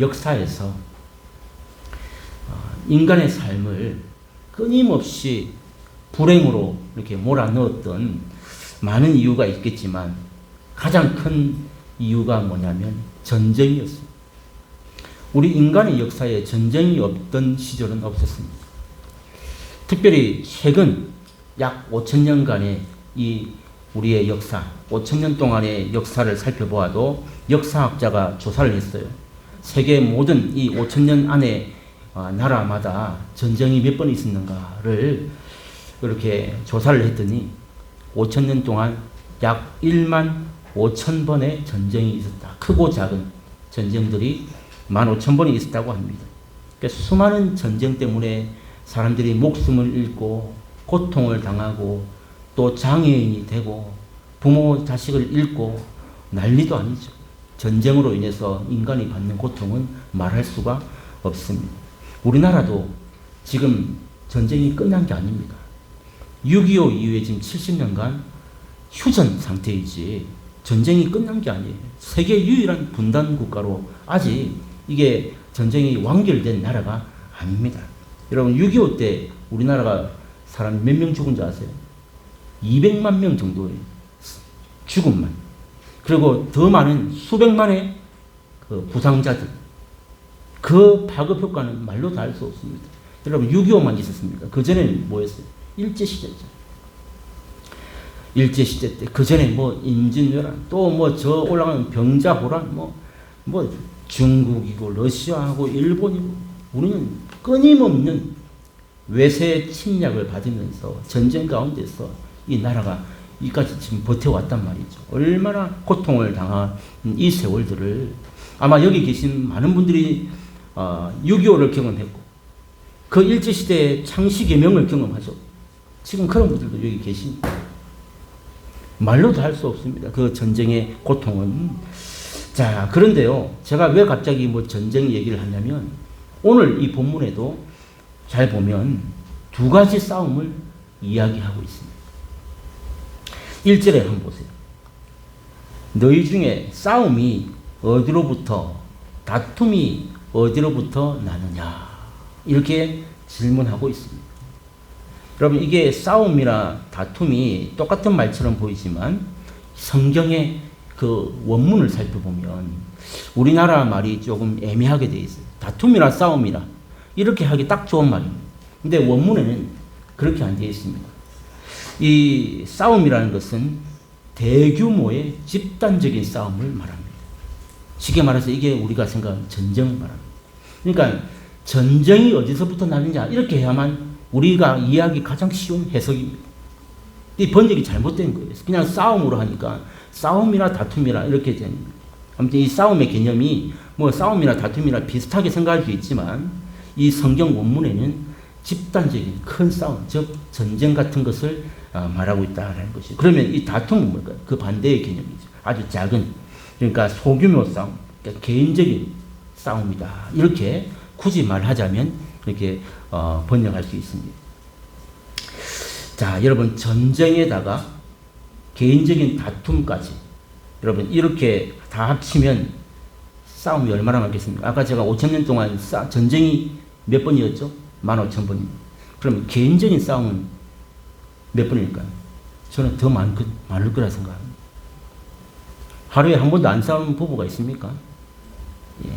역사에서 인간의 삶을 끊임없이 불행으로 이렇게 몰아넣었던 많은 이유가 있겠지만 가장 큰 이유가 뭐냐면 전쟁이었습니다. 우리 인간의 역사에 전쟁이 없던 시절은 없었습니다. 특별히 최근 약 5,000년간의 이 우리의 역사, 5,000년 동안의 역사를 살펴보아도 역사학자가 조사를 했어요. 세계 모든 이 5,000년 안에 나라마다 전쟁이 몇 번 있었는가를 그렇게 조사를 했더니 5,000년 동안 약 1만 5천 번의 전쟁이 있었다. 크고 작은 전쟁들이 15,000번이 있었다고 합니다. 그러니까 수많은 전쟁 때문에 사람들이 목숨을 잃고 고통을 당하고 또 장애인이 되고 부모 자식을 잃고 난리도 아니죠. 전쟁으로 인해서 인간이 받는 고통은 말할 수가 없습니다. 우리나라도 지금 전쟁이 끝난 게 아닙니다. 6.25 이후에 지금 70년간 휴전 상태이지 전쟁이 끝난 게 아니에요. 세계 유일한 분단 국가로 아직 이게 전쟁이 완결된 나라가 아닙니다. 여러분 6.25 때 우리나라가 사람 몇 명 죽은 줄 아세요? 200만 명 정도의 죽음만. 그리고 더 많은 수백만의 그 부상자들. 그 파급 효과는 말로 다 할 수 없습니다. 여러분 6.25만 있었습니까? 그 전에는 뭐였어요? 일제시대죠. 일제시대 때 그 전에 뭐 임진왜란 또 뭐 저 올라가는 병자호란 뭐 중국이고 러시아하고 일본이고 우리는 끊임없는 외세 침략을 받으면서 전쟁 가운데서 이 나라가 이까지 지금 버텨왔단 말이죠. 얼마나 고통을 당한 이 세월들을 아마 여기 계신 많은 분들이 6.25를 경험했고 그 일제시대의 창씨개명을 경험하죠. 지금 그런 분들도 여기 계십니다. 말로도 할 수 없습니다. 그 전쟁의 고통은. 자, 그런데요. 제가 왜 갑자기 뭐 전쟁 얘기를 하냐면 오늘 이 본문에도 잘 보면 두 가지 싸움을 이야기하고 있습니다. 1절에 한번 보세요. 너희 중에 싸움이 어디로부터 다툼이 어디로부터 나느냐 이렇게 질문하고 있습니다. 여러분 이게 싸움이나 다툼이 똑같은 말처럼 보이지만 성경의 그 원문을 살펴보면 우리나라 말이 조금 애매하게 되어 있어요. 다툼이나 싸움이나 이렇게 하기 딱 좋은 말입니다. 근데 원문에는 그렇게 안 되어 있습니다. 이 싸움이라는 것은 대규모의 집단적인 싸움을 말합니다. 쉽게 말해서 이게 우리가 생각하는 전쟁을 말합니다. 그러니까 전쟁이 어디서부터 나느냐 이렇게 해야만 우리가 이해하기 가장 쉬운 해석입니다. 이 번역이 잘못된 거예요. 그냥 싸움으로 하니까 싸움이나 다툼이나 이렇게 됩니다. 아무튼 이 싸움의 개념이 뭐 싸움이나 다툼이나 비슷하게 생각할 수 있지만 이 성경 원문에는 집단적인 큰 싸움, 즉 전쟁 같은 것을 말하고 있다는 것이. 그러면 이 다툼은 뭘까요? 그 반대의 개념이죠. 아주 작은, 그러니까 소규모 싸움, 그러니까 개인적인 싸움이다. 이렇게 굳이 말하자면 이렇게 번역할 수 있습니다. 자, 여러분 전쟁에다가 개인적인 다툼까지 여러분 이렇게 다 합치면 싸움이 얼마나 많겠습니까? 아까 제가 5,000년 동안 전쟁이 몇 번이었죠? 15,000번입니다. 그럼 개인적인 싸움은 몇 번일까요? 저는 더 많을 거라 생각합니다. 하루에 한 번도 안 싸우는 부부가 있습니까? 예.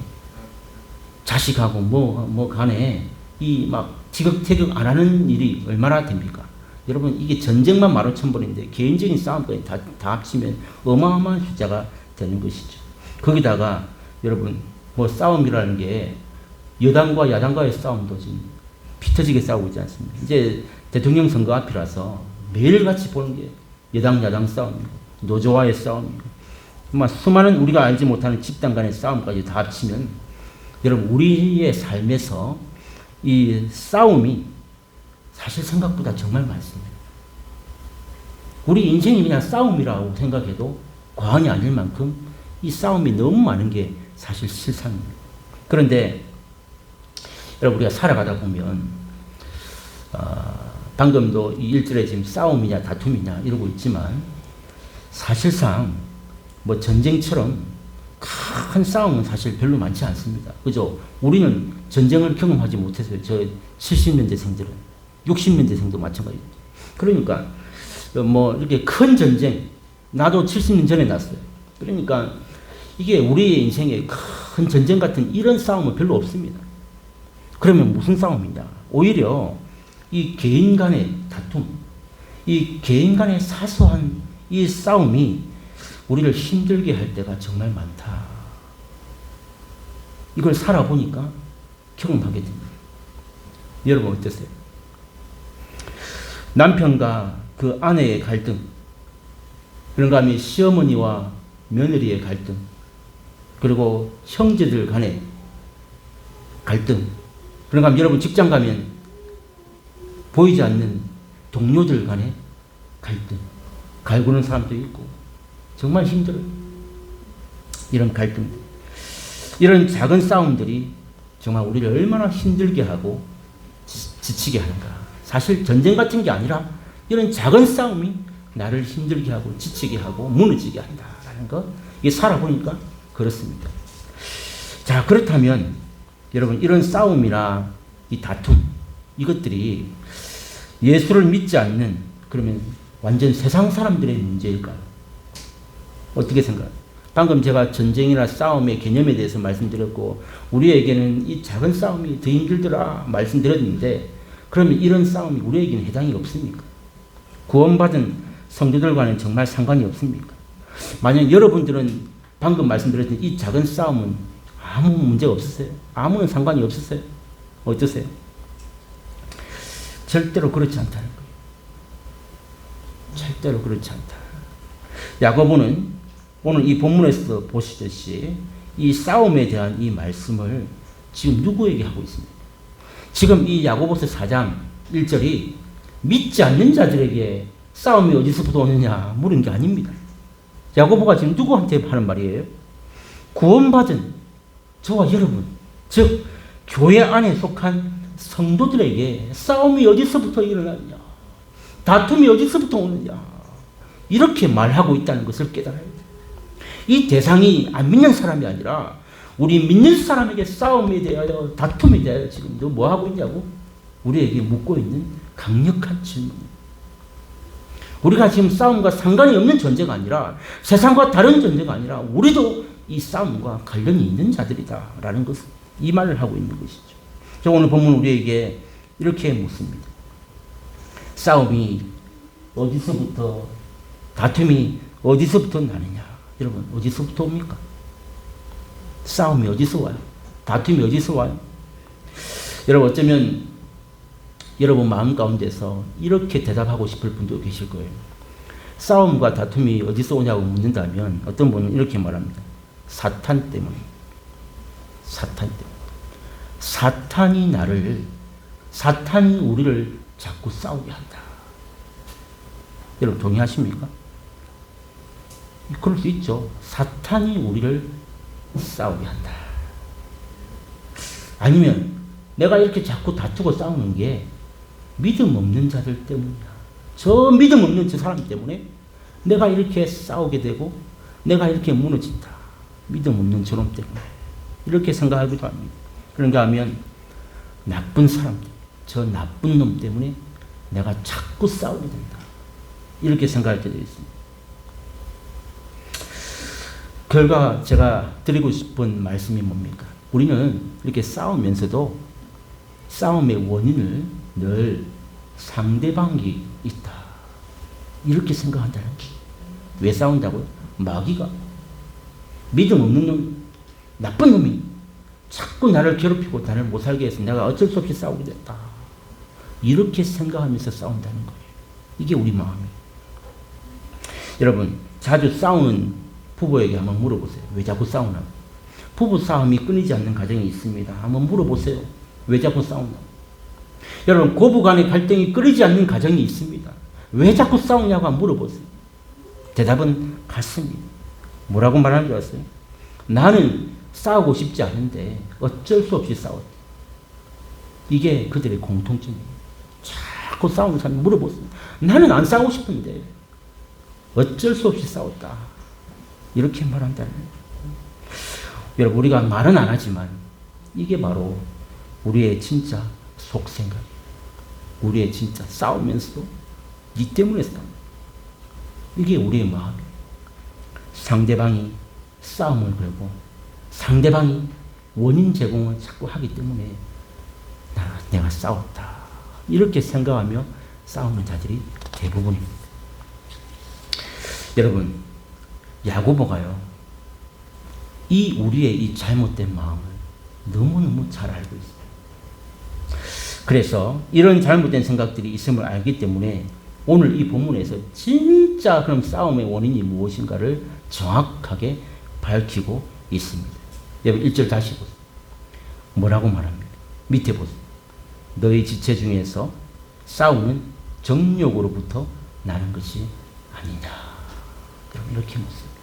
자식하고 뭐 간에 이 막 티격태격 안 하는 일이 얼마나 됩니까? 여러분 이게 전쟁만 15,000번인데 개인적인 싸움까지 다 합치면 어마어마한 숫자가 되는 것이죠. 거기다가 여러분 뭐 싸움이라는 게 여당과 야당과의 싸움도 지금 피 터지게 싸우고 있지 않습니까? 이제 대통령 선거 앞이라서 매일같이 보는 게 여당 야당 싸움이고 노조와의 싸움이고 정말 수많은 우리가 알지 못하는 집단 간의 싸움까지 다 합치면 여러분 우리의 삶에서 이 싸움이 사실 생각보다 정말 많습니다. 우리 인생이 그냥 싸움이라고 생각해도 과언이 아닐 만큼 이 싸움이 너무 많은 게 사실 실상입니다. 그런데 여러분 우리가 살아가다 보면 방금도 이 1절에 지금 싸움이냐 다툼이냐 이러고 있지만 사실상 뭐 전쟁처럼 큰 싸움은 사실 별로 많지 않습니다. 그죠? 우리는 전쟁을 경험하지 못했어요. 저 70년대생들은. 60년대생도 마찬가지죠. 그러니까 뭐 이렇게 큰 전쟁, 나도 70년 전에 났어요. 그러니까 이게 우리의 인생에 큰 전쟁 같은 이런 싸움은 별로 없습니다. 그러면 무슨 싸움이냐? 오히려 이 개인 간의 다툼, 이 개인 간의 사소한 이 싸움이 우리를 힘들게 할 때가 정말 많다. 이걸 살아보니까 경험하게 됩니다. 여러분 어떠세요? 남편과 그 아내의 갈등, 그런가 하면 시어머니와 며느리의 갈등, 그리고 형제들 간의 갈등, 그런가 하면 여러분 직장 가면 보이지 않는 동료들 간의 갈등, 갈구는 사람도 있고 정말 힘들어요. 이런 갈등, 이런 작은 싸움들이 정말 우리를 얼마나 힘들게 하고 지치게 하는가. 사실 전쟁 같은 게 아니라 이런 작은 싸움이 나를 힘들게 하고 지치게 하고 무너지게 한다라는 것, 이게 살아보니까 그렇습니다. 자, 그렇다면 여러분 이런 싸움이나 이 다툼, 이것들이 예수를 믿지 않는, 그러면 완전 세상 사람들의 문제일까요? 어떻게 생각해요? 방금 제가 전쟁이나 싸움의 개념에 대해서 말씀드렸고, 우리에게는 이 작은 싸움이 더 힘들더라 말씀드렸는데, 그러면 이런 싸움이 우리에게는 해당이 없습니까? 구원받은 성도들과는 정말 상관이 없습니까? 만약 여러분들은 방금 말씀드렸던 이 작은 싸움은 아무 문제가 없었어요? 아무런 상관이 없었어요? 어떠세요? 절대로 그렇지 않다는 거예요. 절대로 그렇지 않다. 야고보는 오늘 이 본문에서 보시듯이 이 싸움에 대한 이 말씀을 지금 누구에게 하고 있습니까? 지금 이 야고보서 4장 1절이 믿지 않는 자들에게 싸움이 어디서부터 오느냐 물은 게 아닙니다. 야고보가 지금 누구한테 하는 말이에요? 구원받은 저와 여러분, 즉 교회 안에 속한 성도들에게 싸움이 어디서부터 일어나느냐, 다툼이 어디서부터 오느냐, 이렇게 말하고 있다는 것을 깨달아야 돼요. 이 대상이 안 믿는 사람이 아니라 우리 믿는 사람에게 싸움에 대하여, 다툼에 대하여 지금 너 뭐 하고 있냐고 우리에게 묻고 있는 강력한 질문입니다. 우리가 지금 싸움과 상관이 없는 전제가 아니라, 세상과 다른 전제가 아니라 우리도 이 싸움과 관련이 있는 자들이다라는 것을, 이 말을 하고 있는 것이죠. 오늘 본문 우리에게 이렇게 묻습니다. 싸움이 어디서부터, 다툼이 어디서부터 나느냐? 여러분 어디서부터 옵니까? 싸움이 어디서 와요? 다툼이 어디서 와요? 여러분 어쩌면 여러분 마음 가운데서 이렇게 대답하고 싶을 분도 계실 거예요. 싸움과 다툼이 어디서 오냐고 묻는다면 어떤 분은 이렇게 말합니다. 사탄 때문에. 사탄 때문에. 사탄이 우리를 자꾸 싸우게 한다. 여러분 동의하십니까? 그럴 수 있죠. 사탄이 우리를 싸우게 한다. 아니면 내가 이렇게 자꾸 다투고 싸우는 게 믿음 없는 자들 때문이야. 저 믿음 없는 저 사람 때문에 내가 이렇게 싸우게 되고 내가 이렇게 무너진다. 믿음 없는 저놈 때문에. 이렇게 생각하기도 합니다. 그런가 하면 나쁜 사람들, 저 나쁜 놈 때문에 내가 자꾸 싸우게 된다. 이렇게 생각할 때도 있습니다. 결과 제가 드리고 싶은 말씀이 뭡니까? 우리는 이렇게 싸우면서도 싸움의 원인을 늘 상대방이 있다. 이렇게 생각한다는 거예요. 왜 싸운다고요? 마귀가, 믿음 없는 놈, 나쁜 놈이 자꾸 나를 괴롭히고 나를 못 살게 해서 내가 어쩔 수 없이 싸우게 됐다. 이렇게 생각하면서 싸운다는 거예요. 이게 우리 마음이에요. 여러분 자주 싸우는 부부에게 한번 물어보세요. 왜 자꾸 싸우나? 부부 싸움이 끊이지 않는 가정이 있습니다. 한번 물어보세요. 왜 자꾸 싸우나? 여러분 고부 간의 갈등이 끊이지 않는 가정이 있습니다. 왜 자꾸 싸우냐고 한번 물어보세요. 대답은 같습니다. 뭐라고 말하는 줄 아세요? 나는 싸우고 싶지 않은데 어쩔 수 없이 싸웠다. 이게 그들의 공통점이에요. 자꾸 싸우는 사람이 물어보세요. 나는 안 싸우고 싶은데 어쩔 수 없이 싸웠다. 이렇게 말한다는 거예요. 여러분, 우리가 말은 안 하지만 이게 바로 우리의 진짜 속생각, 우리의 진짜 싸우면서도 니 때문에 싸움. 이게 우리의 마음이에요. 상대방이 싸움을 걸고 상대방이 원인 제공을 자꾸 하기 때문에 내가 싸웠다, 이렇게 생각하며 싸우는 자들이 대부분입니다. 여러분, 야고보가요, 이 우리의 이 잘못된 마음을 너무너무 잘 알고 있어요. 그래서 이런 잘못된 생각들이 있음을 알기 때문에 오늘 이 본문에서 진짜 그럼 싸움의 원인이 무엇인가를 정확하게 밝히고 있습니다. 여러분 1절 다시 보세요. 뭐라고 말합니까? 밑에 보세요. 너희 지체 중에서 싸움은 정욕으로부터 나는 것이 아니냐. 여러분 이렇게 묻습니다.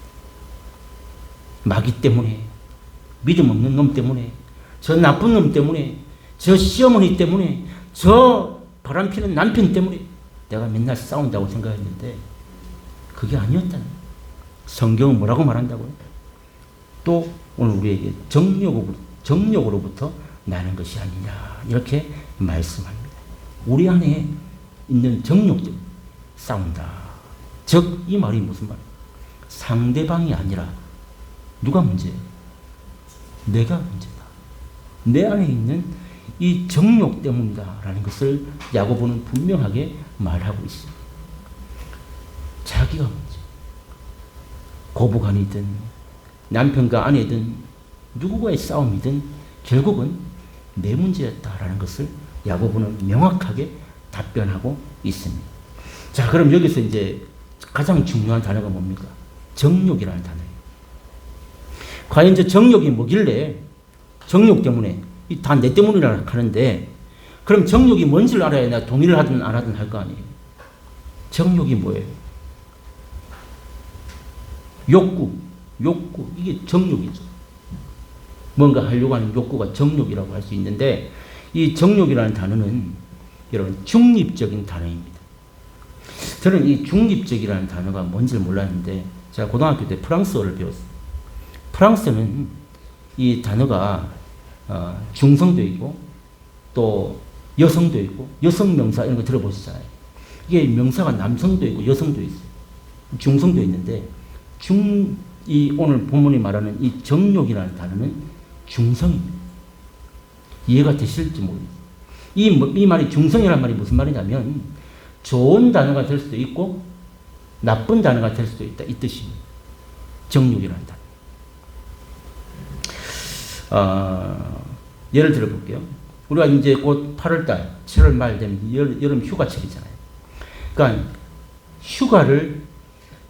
마귀 때문에, 믿음 없는 놈 때문에, 저 나쁜 놈 때문에, 저 시어머니 때문에, 저 바람피는 남편 때문에 내가 맨날 싸운다고 생각했는데 그게 아니었다는 거예요. 성경은 뭐라고 말한다고요? 또 오늘 우리에게 정욕으로부터 나는 것이 아니냐, 이렇게 말씀합니다. 우리 안에 있는 정욕 때문에 싸운다. 즉 이 말이 무슨 말이에요? 상대방이 아니라 누가 문제예요? 내가 문제다. 내 안에 있는 이 정욕 때문이다 라는 것을 야고보는 분명하게 말하고 있습니다. 자기가 문제. 고부간이든 남편과 아내든 누구와의 싸움이든 결국은 내 문제였다라는 것을 야고보는 명확하게 답변하고 있습니다. 자, 그럼 여기서 이제 가장 중요한 단어가 뭡니까? 정욕이라는 단어예요. 과연 저 정욕이 뭐길래 정욕 때문에 다 내 때문이라 하는데, 그럼 정욕이 뭔지를 알아야 내가 동의를 하든 안 하든 할 거 아니에요. 정욕이 뭐예요? 욕구, 이게 정욕이죠. 뭔가 하려고 하는 욕구가 정욕이라고 할 수 있는데, 이 정욕이라는 단어는 여러분 중립적인 단어입니다. 저는 이 중립적이라는 단어가 뭔지를 몰랐는데 제가 고등학교 때 프랑스어를 배웠어요. 프랑스는 이 단어가 중성도 있고 또 여성도 있고, 여성 명사 이런 거 들어보시잖아요. 이게 명사가 남성도 있고 여성도 있어요. 중성도 있는데 이 오늘 본문이 말하는 이 정욕이라는 단어는 중성입니다. 이해가 되실지 모르겠어요. 이 말이 중성이라는 말이 무슨 말이냐면 좋은 단어가 될 수도 있고 나쁜 단어가 될 수도 있다, 이 뜻입니다. 정욕이라는 단어. 예를 들어 볼게요. 우리가 이제 곧 8월달, 7월 말 되면 여름 휴가철이잖아요. 그러니까 휴가를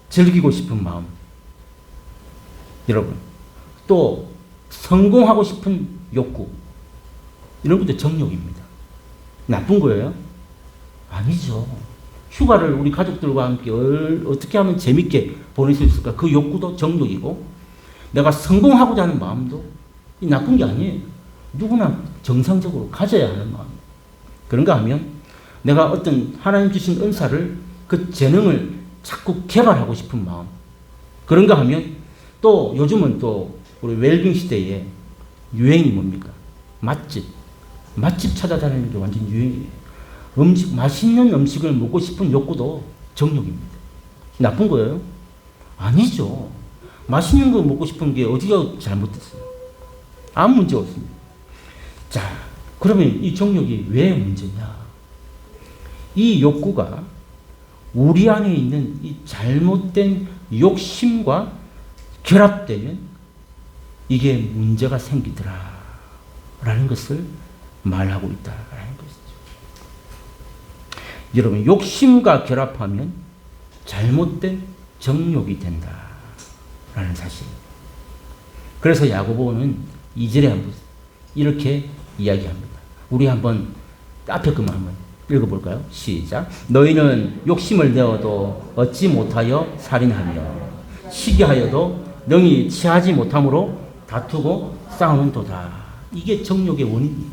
즐기고 싶은 마음, 여러분, 또 성공하고 싶은 욕구, 이런 것도 정욕입니다. 나쁜 거예요? 아니죠. 휴가를 우리 가족들과 함께 어떻게 하면 재밌게 보낼 수 있을까? 그 욕구도 정욕이고, 내가 성공하고자 하는 마음도 나쁜 게 아니에요. 누구나 정상적으로 가져야 하는 마음. 그런가 하면 내가 어떤 하나님 주신 은사를, 그 재능을 자꾸 개발하고 싶은 마음. 그런가 하면 또 요즘은 또 우리 웰빙 시대에 유행이 뭡니까? 맛집 찾아다니는 게 완전 유행이에요. 맛있는 음식을 먹고 싶은 욕구도 정욕입니다. 나쁜 거예요? 아니죠. 맛있는 거 먹고 싶은 게 어디가 잘못됐어요? 아무 문제 없습니다. 자, 그러면 이 정욕이 왜 문제냐? 이 욕구가 우리 안에 있는 이 잘못된 욕심과 결합되면 이게 문제가 생기더라 라는 것을 말하고 있다라는 것이죠. 여러분, 욕심과 결합하면 잘못된 정욕이 된다라는 사실입니다. 그래서 야고보는 2절에 한번 이렇게 이야기합니다. 우리 한번 앞에 것만 한번 읽어볼까요? 시작. 너희는 욕심을 내어도 얻지 못하여 살인하며 시기하여도 능히 취하지 못함으로 다투고 싸우는도다. 이게 정욕의 원인이에요.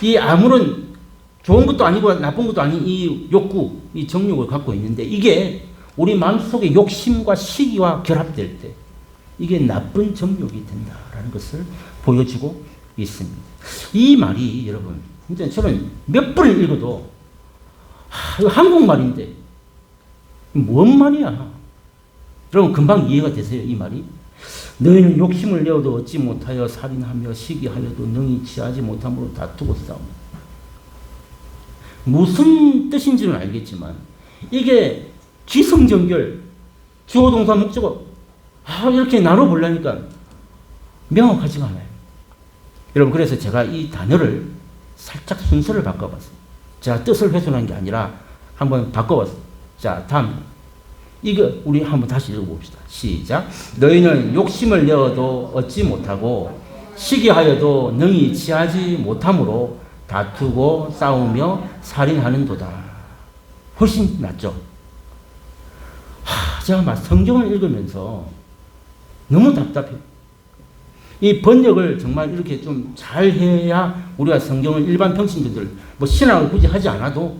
이 아무런 좋은 것도 아니고 나쁜 것도 아닌 이 욕구, 이 정욕을 갖고 있는데, 이게 우리 마음속에 욕심과 시기와 결합될 때 이게 나쁜 정욕이 된다라는 것을 보여주고 있습니다. 이 말이 여러분, 진짜 저는 몇 번을 읽어도 이거 한국말인데 뭔 말이야? 여러분 금방 이해가 되세요? 이 말이? 너희는 욕심을 내어도 얻지 못하여 살인하며 시기하여도 능히 취하지 못함으로 다투고 싸운다. 무슨 뜻인지는 알겠지만 이게 기승전결 주어 동사 목적어 이렇게 나눠보려니까 명확하지가 않아요. 여러분 그래서 제가 이 단어를 살짝 순서를 바꿔봤어요. 제가 뜻을 훼손한 게 아니라 한번 바꿔봤어요. 자, 다음 이거 우리 한번 다시 읽어봅시다. 시작. 너희는 욕심을 내어도 얻지 못하고 시기하여도 능히 취하지 못함으로 다투고 싸우며 살인하는도다. 훨씬 낫죠. 제가 막 성경을 읽으면서 너무 답답해요. 이 번역을 정말 이렇게 좀 잘 해야 우리가 성경을 일반 평신도들 뭐 신학을 굳이 하지 않아도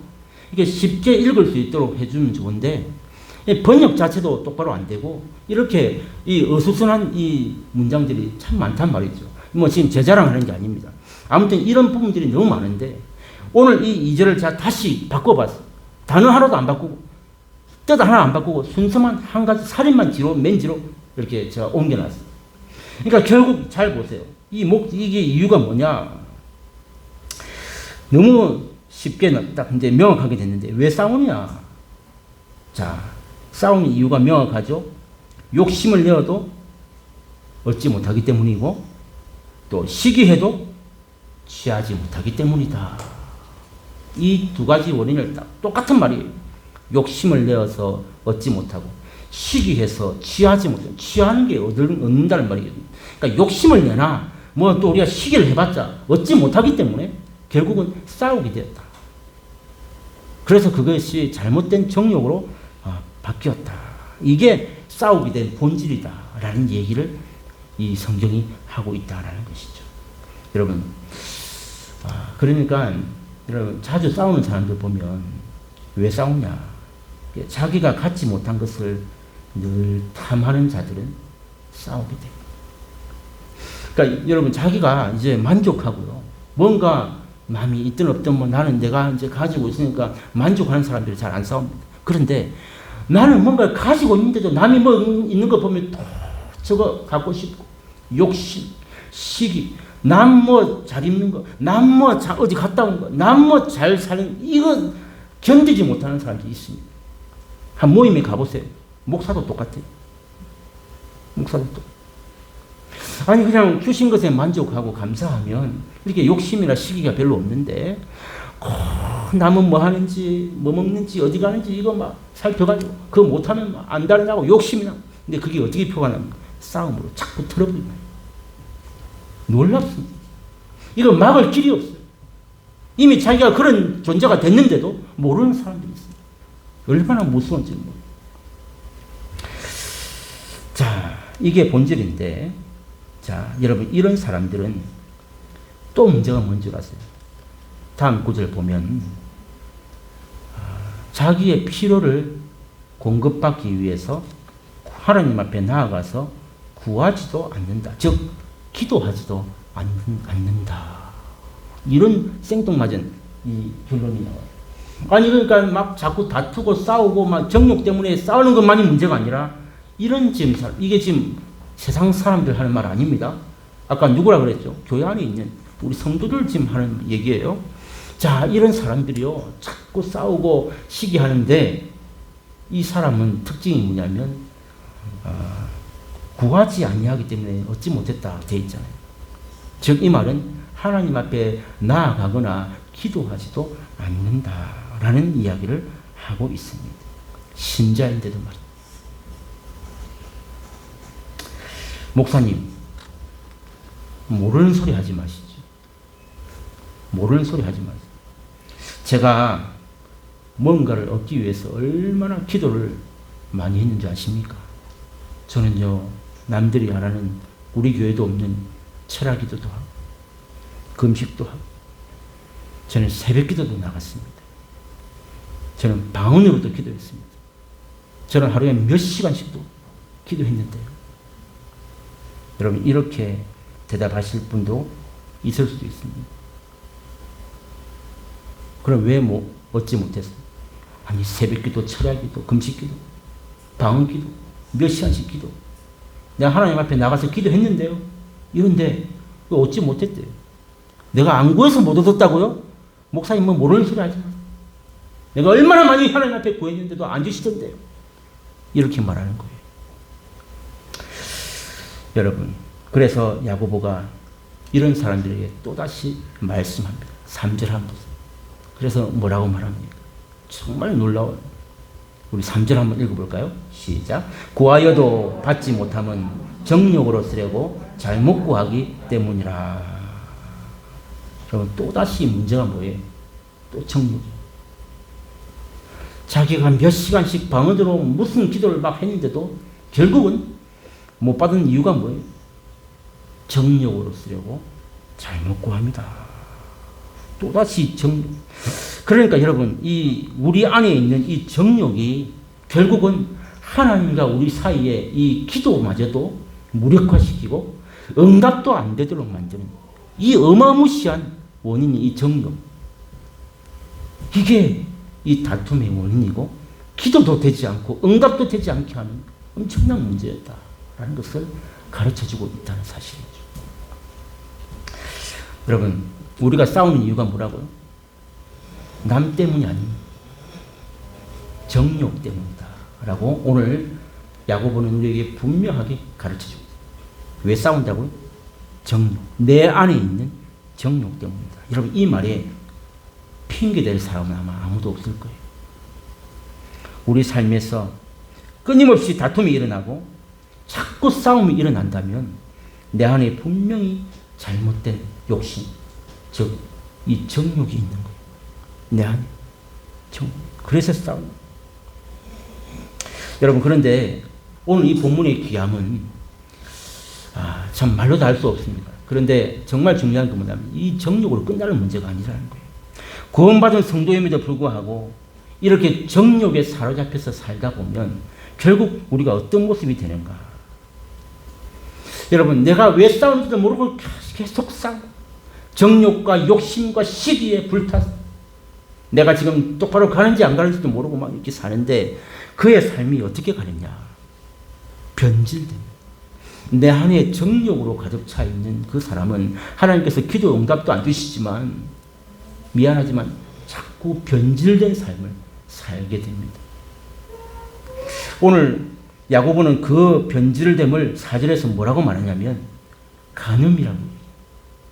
이게 쉽게 읽을 수 있도록 해주면 좋은데 이 번역 자체도 똑바로 안 되고 이렇게 이 어수선한 이 문장들이 참 많단 말이죠. 뭐 지금 제 자랑하는 게 아닙니다. 아무튼 이런 부분들이 너무 많은데 오늘 이 2절을 제가 다시 바꿔봤어요. 단어 하나도 안 바꾸고 뜻 하나 안 바꾸고 순서만 한 가지 살인만 뒤로 맨 뒤로 이렇게 제가 옮겨놨어요. 그러니까 결국 잘 보세요. 이게 이유가 뭐냐? 너무 쉽게 딱 이제 명확하게 됐는데 왜 싸우냐? 자, 싸우는 이유가 명확하죠. 욕심을 내어도 얻지 못하기 때문이고 또 시기해도 취하지 못하기 때문이다. 이 두 가지 원인을 딱 똑같은 말이에요. 욕심을 내어서 얻지 못하고 시기해서 취하지 못하고 취하는 게 얻는다는 말이에요. 그러니까 욕심을 내나 뭐 또 우리가 시기를 해봤자 얻지 못하기 때문에 결국은 싸우게 되었다. 그래서 그것이 잘못된 정욕으로 바뀌었다. 이게 싸우게 된 본질이다라는 얘기를 이 성경이 하고 있다라는 것이죠. 여러분, 그러니까 여러분 자주 싸우는 사람들 보면 왜 싸우냐? 자기가 갖지 못한 것을 늘 탐하는 자들은 싸우게 돼요. 그러니까 여러분 자기가 이제 만족하고요. 뭔가 마음이 있든 없든 뭐 나는 내가 이제 가지고 있으니까 만족하는 사람들이 잘 안 싸웁니다. 그런데 나는 뭔가 가지고 있는데도 남이 뭐 있는 거 보면 또 저거 갖고 싶고 욕심, 시기, 남 뭐 잘 입는 거, 남 뭐 어디 갔다 온 거, 남 뭐 잘 사는 이거 견디지 못하는 사람들이 있습니다. 한 모임에 가보세요. 목사도 똑같아요. 목사도 똑같아요. 아니 그냥 주신 것에 만족하고 감사하면 이렇게 욕심이나 시기가 별로 없는데 남은 뭐 하는지 뭐 먹는지 어디 가는지 이거 막 살펴가지고 그거 못하면 안 다르냐고 욕심이 나. 근데 그게 어떻게 표가 납니까? 싸움으로 자꾸 털어버리는 거예요. 놀랍습니다. 이거 막을 길이 없어요. 이미 자기가 그런 존재가 됐는데도 모르는 사람들이 있어요. 얼마나 무서운지 모르겠어요. 자, 이게 본질인데 자, 여러분 이런 사람들은 또 문제가 뭔지 아세요? 다음 구절 보면 자기의 필요를 공급받기 위해서 하나님 앞에 나아가서 구하지도 않는다. 즉 기도하지도 않는다. 이런 생뚱맞은 이 결론이 나와요. 아니 그러니까 막 자꾸 다투고 싸우고 막 정욕 때문에 싸우는 것만이 문제가 아니라 이런 지금 이게 지금 세상 사람들 하는 말 아닙니다. 아까 누구라 그랬죠? 교회 안에 있는 우리 성도들 지금 하는 얘기예요. 자, 이런 사람들이요 자꾸 싸우고 시기하는데 이 사람은 특징이 뭐냐면 구하지 아니하기 때문에 얻지 못했다 돼 있잖아요. 즉 이 말은 하나님 앞에 나아가거나 기도하지도 않는다라는 이야기를 하고 있습니다. 신자인데도 말이에요. 목사님, 모르는 소리 하지 마시죠. 모르는 소리 하지 마세요. 제가 뭔가를 얻기 위해서 얼마나 기도를 많이 했는지 아십니까? 저는요, 남들이 안 하는 우리 교회도 없는 철학기도도 하고, 금식도 하고, 저는 새벽기도도 나갔습니다. 저는 방언으로도 기도했습니다. 저는 하루에 몇 시간씩도 기도했는데요. 여러분 이렇게 대답하실 분도 있을 수도 있습니다. 그럼 왜 얻지 못했어요? 아니 새벽기도, 철야기도, 금식기도, 방언기도, 몇 시간씩 기도. 내가 하나님 앞에 나가서 기도했는데요. 이런데 왜 얻지 못했대요? 내가 안 구해서 못 얻었다고요? 목사님 뭐 모르는 소리 하지 마. 내가 얼마나 많이 하나님 앞에 구했는데도 안 주시던데요. 이렇게 말하는 거예요. 여러분, 그래서 야고보가 이런 사람들에게 또다시 말씀합니다. 3절 한번 보세요. 그래서 뭐라고 말합니까? 정말 놀라워요. 우리 3절 한번 읽어볼까요? 시작. 구하여도 받지 못함은 정욕으로 쓰려고 잘못 구하기 때문이라. 여러분 또다시 문제가 뭐예요? 또 정욕이에요. 자기가 몇 시간씩 방언으로 무슨 기도를 막 했는데도 결국은 못 받은 이유가 뭐예요? 정욕으로 쓰려고 잘못 구합니다. 또다시 정욕. 그러니까 여러분 이 우리 안에 있는 이 정욕이 결국은 하나님과 우리 사이에 이 기도마저도 무력화시키고 응답도 안 되도록 만드는 이 어마무시한 원인이 이 정욕. 이게 이 다툼의 원인이고 기도도 되지 않고 응답도 되지 않게 하는 엄청난 문제였다라는 것을 가르쳐주고 있다는 사실이죠. 여러분 우리가 싸우는 이유가 뭐라고요? 남 때문이 아닙니다. 정욕 때문이다 라고 오늘 야고보는 우리에게 분명하게 가르쳐주고 있습니다. 왜 싸운다고요? 정욕. 내 안에 있는 정욕 때문이다. 여러분 이 말에 핑계댈 사람은 아마 아무도 없을 거예요. 우리 삶에서 끊임없이 다툼이 일어나고 자꾸 싸움이 일어난다면 내 안에 분명히 잘못된 욕심, 즉 이 정욕이 있는 거예요. 내 안에 정욕. 그래서 싸움. 여러분 그런데 오늘 이 본문의 귀함은 참 말로도 할 수 없습니다. 그런데 정말 중요한 건 뭐냐면 이 정욕으로 끝나는 문제가 아니라는 거예요. 구원받은 성도임에도 불구하고 이렇게 정욕에 사로잡혀서 살다 보면 결국 우리가 어떤 모습이 되는가. 여러분 내가 왜 싸우는지도 모르고 계속 싸우고 정욕과 욕심과 시기에 불타서 내가 지금 똑바로 가는지 안 가는지도 모르고 막 이렇게 사는데 그의 삶이 어떻게 가느냐. 변질됩니다. 내 안에 정욕으로 가득 차 있는 그 사람은 하나님께서 기도 응답도 안 주시지만 미안하지만 자꾸 변질된 삶을 살게 됩니다. 오늘 야고보는 그 변질됨을 4절에서 뭐라고 말하냐면 간음이라고.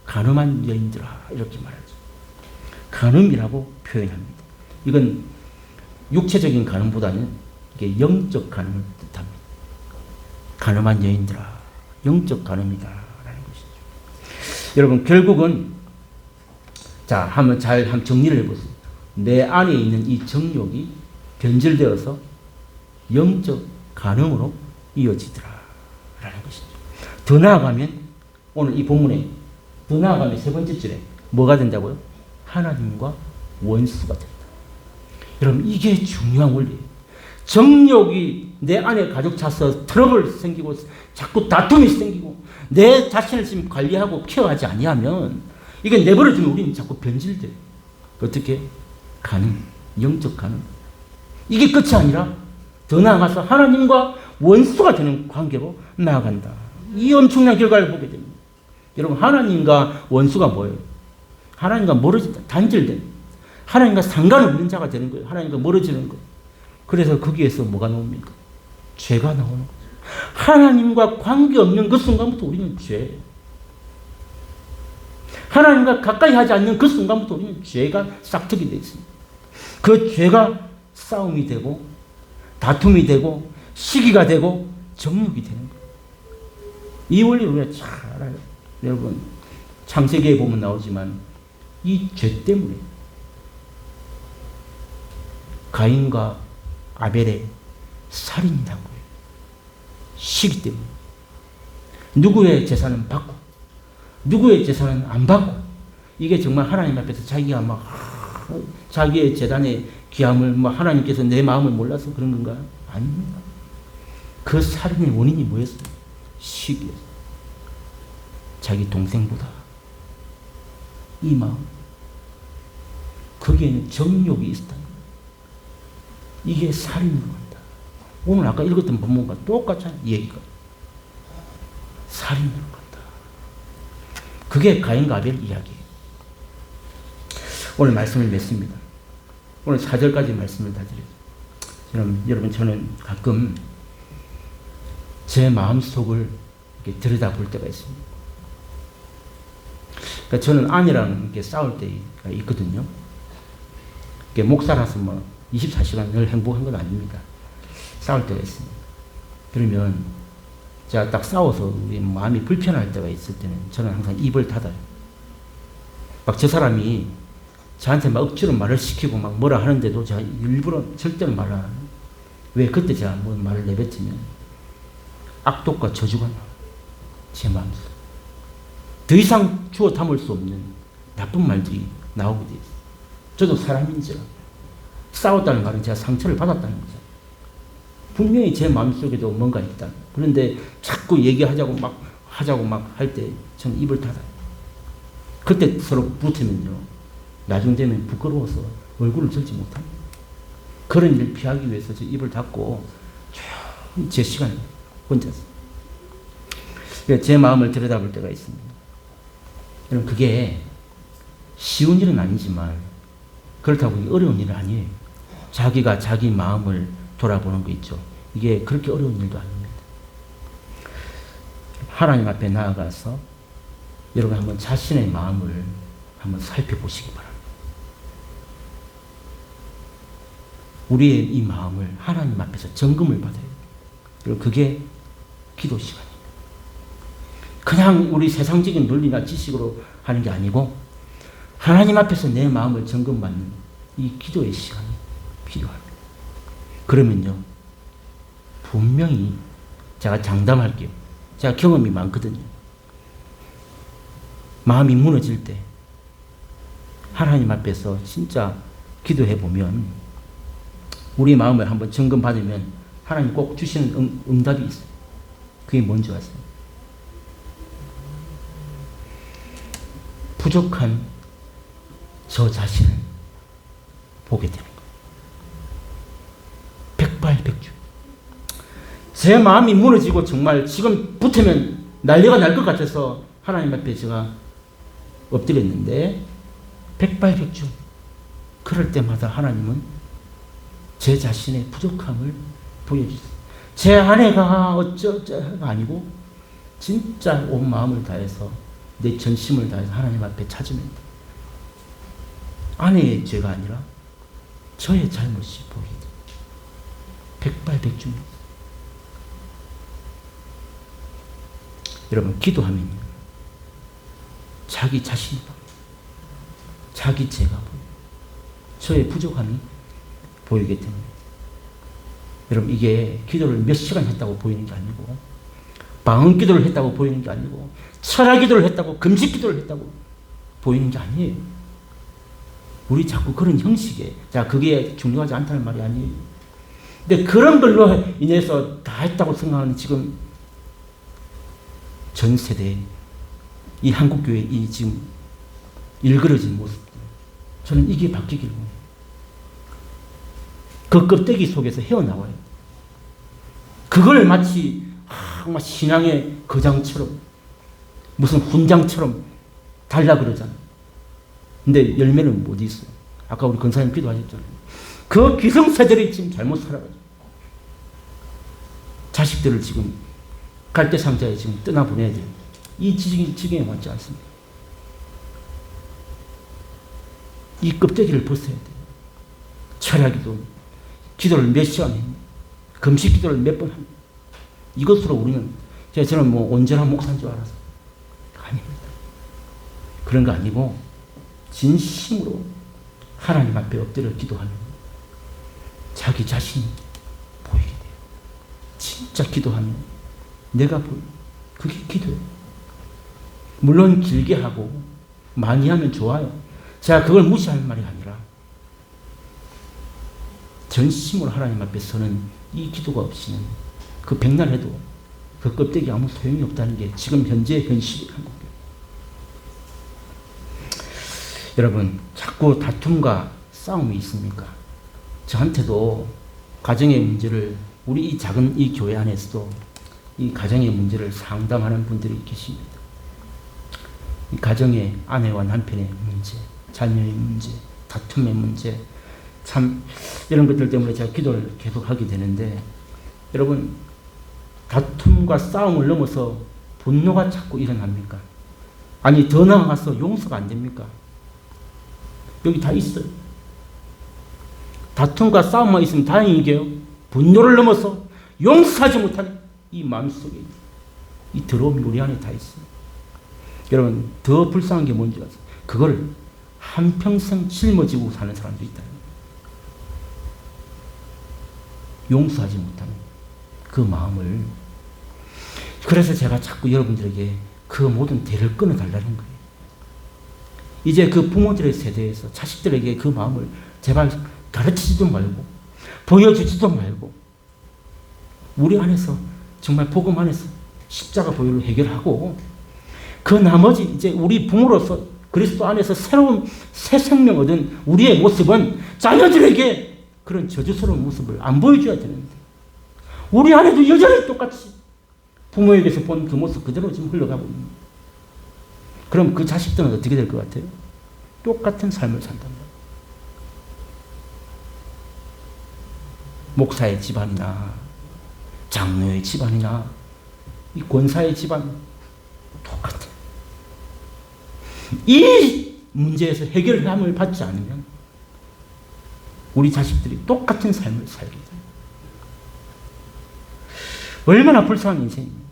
간음한 여인들아 이렇게 말하죠. 간음이라고 표현합니다. 이건 육체적인 간음보다는 이게 영적 간음을 뜻합니다. 간음한 여인들아 영적 간음이다라는 것이죠. 여러분 결국은 자 한번 정리를 해보세요. 내 안에 있는 이 정욕이 변질되어서 영적 간음으로 이어지더라라는 것이죠. 더 나아가면 오늘 이 본문에 더 나아가면 세 번째 줄에 뭐가 된다고요? 하나님과 원수가 된다. 여러분 이게 중요한 원리예요. 정욕이 내 안에 가득 차서 트러블 생기고 자꾸 다툼이 생기고 내 자신을 지금 관리하고 케어하지 아니하면 이게 내버려두면 우리는 자꾸 변질돼요. 어떻게? 간음, 영적 간음. 이게 끝이 아니라 더 나아가서 하나님과 원수가 되는 관계로 나아간다. 이 엄청난 결과를 보게 됩니다. 여러분 하나님과 원수가 뭐예요? 하나님과 멀어진다. 단절된. 하나님과 상관없는 자가 되는 거예요. 하나님과 멀어지는 거예요. 그래서 거기에서 뭐가 나옵니까? 죄가 나오는 거죠. 하나님과 관계없는 그 순간부터 우리는 죄예요. 하나님과 가까이 하지 않는 그 순간부터 우리는 죄가 싹트게 되어 있습니다. 그 죄가 싸움이 되고 다툼이 되고 시기가 되고 정욕이 되는 거예요. 이 원리를 우리가 잘 알아요. 여러분 창세기에 보면 나오지만 이 죄 때문에 가인과 아벨의 살인이 난 거예요. 시기 때문에. 누구의 재산은 받고 누구의 재산은 안 받고 이게 정말 하나님 앞에서 자기가 막 자기의 재단의 귀함을 하나님께서 내 마음을 몰라서 그런 건가? 아닙니다. 그 살인의 원인이 뭐였어요? 시기였어요. 자기 동생보다. 이 마음. 거기에는 정욕이 있었다. 이게 살인으로 간다. 오늘 아까 읽었던 본문과 똑같잖아요. 얘기가. 살인으로 간다. 그게 가인과 아벨 이야기예요. 오늘 말씀을 맺습니다. 오늘 4절까지 말씀을 다 드려요. 여러분, 저는 가끔 제 마음속을 이렇게 들여다볼 때가 있습니다. 그러니까 저는 아내랑 이렇게 싸울 때가 있거든요. 목사라서 뭐 24시간 늘 행복한 건 아닙니다. 싸울 때가 있습니다. 그러면 제가 딱 싸워서 우리 마음이 불편할 때가 있을 때는 저는 항상 입을 닫아요. 막 저 사람이 저한테 막 억지로 말을 시키고 막 뭐라 하는데도 제가 일부러 절대로 말을 안 해요. 왜? 그때 제가 뭐 말을 내뱉으면 악독과 저주가 나와요. 제 마음속. 더 이상 주워 담을 수 없는 나쁜 말들이 나오게 돼 있어요. 저도 사람인지라 싸웠다는 말은 제가 상처를 받았다는 거죠. 분명히 제 마음속에도 뭔가 있다. 그런데 자꾸 얘기하자고 막 하자고 막 할 때 저는 입을 닫아요. 그때 서로 붙으면요. 나중 되면 부끄러워서 얼굴을 들지 못합니다. 그런 일을 피하기 위해서 저 입을 닫고 조용히 제 시간에 혼자서 제 마음을 들여다볼 때가 있습니다. 여러분, 그게 쉬운 일은 아니지만 그렇다고 어려운 일은 아니에요. 자기가 자기 마음을 돌아보는 거 있죠. 이게 그렇게 어려운 일도 아닙니다. 하나님 앞에 나아가서 여러분 한번 자신의 마음을 한번 살펴보시기 바랍니다. 우리의 이 마음을 하나님 앞에서 점검을 받아요. 그리고 그게 기도 시간입니다. 그냥 우리 세상적인 논리나 지식으로 하는 게 아니고 하나님 앞에서 내 마음을 점검받는 이 기도의 시간이 필요합니다. 그러면요, 분명히 제가 장담할게요. 제가 경험이 많거든요. 마음이 무너질 때 하나님 앞에서 진짜 기도해 보면 우리 마음을 한번 점검받으면 하나님 꼭 주시는 응답이 있어요. 그게 뭔지 아세요? 부족한 저 자신을 보게 되는 거예요. 백발백중. 제 마음이 무너지고 정말 지금 붙으면 난리가 날 것 같아서 하나님 앞에 제가 엎드렸는데 백발백중. 그럴 때마다 하나님은 제 자신의 부족함을 보여주세요. 제 아내가 어쩌저가 아니고 진짜 온 마음을 다해서 내 전심을 다해서 하나님 앞에 찾으면 아내의 죄가 아니라 저의 잘못이 보이게 됩니다. 백발백중. 여러분, 기도하면 자기 자신이 보여요. 자기 죄가 보여요. 저의 부족함이 보이게 됩니다. 여러분, 이게 기도를 몇 시간 했다고 보이는 게 아니고 방언 기도를 했다고 보이는 게 아니고 철학 기도를 했다고 금식 기도를 했다고 보이는 게 아니에요. 우리 자꾸 그런 형식에, 자, 그게 중요하지 않다는 말이 아니에요. 근데 그런 걸로 인해서 다 했다고 생각하는 지금 전 세대 이 한국교회 이 지금 일그러진 모습, 저는 이게 바뀌기를 원해요. 그 껍데기 속에서 헤어나와요. 그걸 마치 신앙의 거장처럼 무슨 훈장처럼 달라 그러잖아요. 근데 열매는 어디 있어요? 아까 우리 권사님 기도하셨잖아요. 그 기성세대들이 지금 잘못 살아가지고 자식들을 지금 갈대상자에 지금 떠나보내야 돼요. 이 지경에 맞지 않습니다. 이 껍데기를 벗어야 돼요. 철야기도 기도를 몇 시간 합니다. 금식 기도를 몇 번 합니다. 이것으로 우리는, 저는 뭐 온전한 목사인 줄 알아서. 아닙니다. 그런 거 아니고 진심으로 하나님 앞에 엎드려 기도하면 자기 자신이 보이게 돼요. 진짜 기도하면 내가 보여요. 그게 기도예요. 물론 길게 하고 많이 하면 좋아요. 제가 그걸 무시할 말이 아니라 전심으로 하나님 앞에 서는 이 기도가 없이는 그 백날 해도 그 껍데기 아무 소용이 없다는 게 지금 현재 현실이 한국교회. 여러분, 자꾸 다툼과 싸움이 있습니까? 저한테도 가정의 문제를, 우리 이 작은 이 교회 안에서도 이 가정의 문제를 상담하는 분들이 계십니다. 이 가정의 아내와 남편의 문제, 자녀의 문제, 다툼의 문제, 참 이런 것들 때문에 제가 기도를 계속 하게 되는데, 여러분, 다툼과 싸움을 넘어서 분노가 자꾸 일어납니까? 아니, 더 나아가서 용서가 안 됩니까? 여기 다 있어요. 다툼과 싸움만 있으면 다행이게요. 분노를 넘어서 용서하지 못하는 이 마음속에 이 더러움이 우리 안에 다 있어요. 여러분, 더 불쌍한 게 뭔지 아세요? 그걸 한평생 짊어지고 사는 사람도 있다. 용서하지 못하는 그 마음을. 그래서 제가 자꾸 여러분들에게 그 모든 대를 끊어달라는 거예요. 이제 그 부모들의 세대에서 자식들에게 그 마음을 제발 가르치지도 말고 보여주지도 말고, 우리 안에서 정말 복음 안에서 십자가 보혈로 해결하고, 그 나머지 이제 우리 부모로서 그리스도 안에서 새로운 새 생명 얻은 우리의 모습은 자녀들에게 그런 저주스러운 모습을 안 보여줘야 되는데, 우리 안에도 여전히 똑같이 부모에게서 본 그 모습 그대로 지금 흘러가고 있는 거예요. 그럼 그 자식들은 어떻게 될 것 같아요? 똑같은 삶을 산단 말이에요. 목사의 집안이나 장로의 집안이나 이 권사의 집안 똑같아요. 이 문제에서 해결함을 받지 않으면 우리 자식들이 똑같은 삶을 살게 돼요. 얼마나 불쌍한 인생입니까?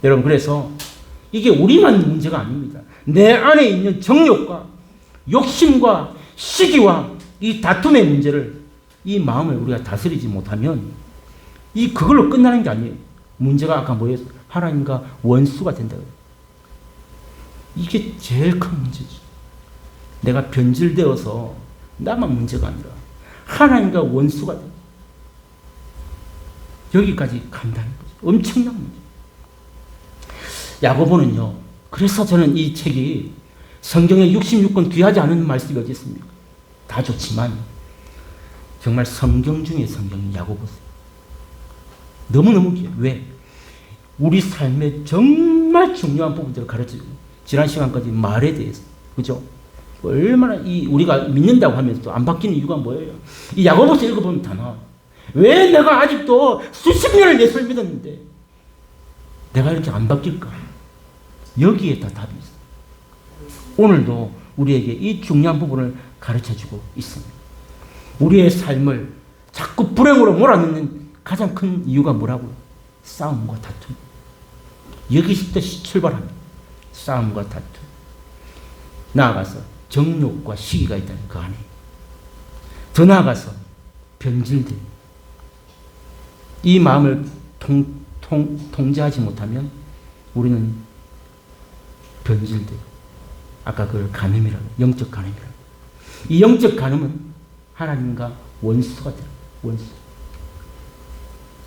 여러분, 그래서 이게 우리만 문제가 아닙니다. 내 안에 있는 정욕과 욕심과 시기와 이 다툼의 문제를, 이 마음을 우리가 다스리지 못하면 그걸로 끝나는 게 아니에요. 문제가 아까 뭐였어요? 하나님과 원수가 된다. 이게 제일 큰 문제죠. 내가 변질되어서 나만 문제가 아니라 하나님과 원수가 된다. 여기까지 간다는 거죠. 엄청난 문제. 야고보는요, 그래서 저는 이 책이 성경에 66권 귀하지 않은 말씀이 어디 있습니까? 다 좋지만 정말 성경 중에 성경이 야고보세요. 너무너무 귀해요. 왜? 우리 삶의 정말 중요한 부분들을 가르쳐주고, 지난 시간까지 말에 대해서, 그죠? 얼마나 우리가 믿는다고 하면서도 안 바뀌는 이유가 뭐예요? 이 야고보서 읽어보면 다 나와. 왜 내가 아직도 수십 년을 예수를 믿었는데 내가 이렇게 안 바뀔까? 여기에 다 답이 있어요. 오늘도 우리에게 이 중요한 부분을 가르쳐주고 있습니다. 우리의 삶을 자꾸 불행으로 몰아넣는 가장 큰 이유가 뭐라고요? 싸움과 다툼. 여기서부터 출발합니다. 싸움과 다툼. 나아가서 정욕과 시기가 있다는 그 안에. 더 나아가서 변질됨. 이 마음을 통제하지 못하면 우리는 변질되고, 아까 그걸 간음이라고, 영적 간음이라고. 이 영적 간음은 하나님과 원수가 돼요. 원수.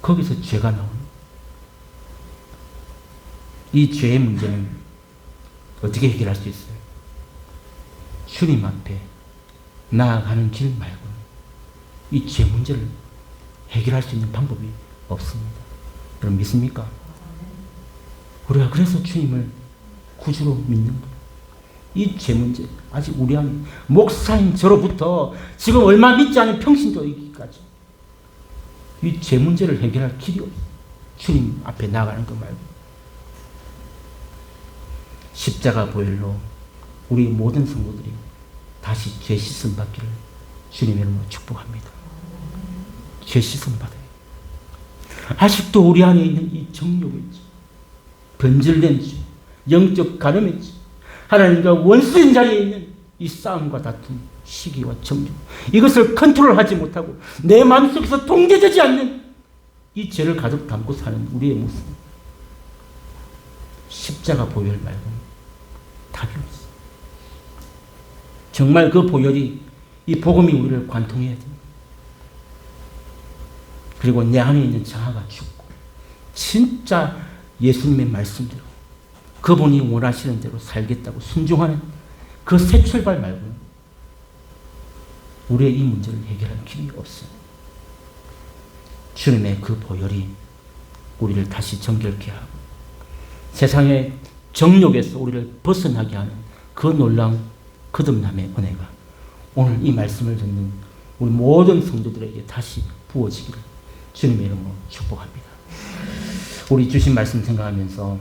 거기서 죄가 나오는. 이 죄의 문제는 어떻게 해결할 수 있어요? 주님 앞에 나아가는 길 말고는 이 죄 문제를 해결할 수 있는 방법이 없습니다. 여러분 믿습니까? 우리가 그래서 주님을 구주로 믿는 거예요. 이 죄 문제, 아직 우리 안에, 목사인 저로부터 지금 얼마 믿지 않은 평신도이기까지 이 죄 문제를 해결할 길이 없어요. 주님 앞에 나가는 것 말고. 십자가 보혈로 우리 모든 성도들이 다시 죄 씻음 받기를 주님의 이름으로 축복합니다. 죄 씻음 받아요. 아직도 우리 안에 있는 이 정욕의 죄, 변질된 죄, 영적 간음의 죄, 하나님과 원수인 자리에 있는 이 싸움과 다툼, 시기와 정욕, 이것을 컨트롤하지 못하고 내 마음속에서 통제되지 않는 이 죄를 가득 담고 사는 우리의 모습. 십자가 보혈 말고는 답이 없어. 정말 그 보혈이, 이 복음이 우리를 관통해야 됩니다. 그리고 내 안에 있는 자아가 죽고 진짜 예수님의 말씀대로 그분이 원하시는 대로 살겠다고 순종하는 그 새 출발 말고는 우리의 이 문제를 해결할 길이 없어요. 주님의 그 보혈이 우리를 다시 정결케 하고 세상의 정욕에서 우리를 벗어나게 하는 그 놀라운 거듭남의 은혜가 오늘 이 말씀을 듣는 우리 모든 성도들에게 다시 부어지기를 주님의 이름으로 축복합니다. 우리 주신 말씀 생각하면서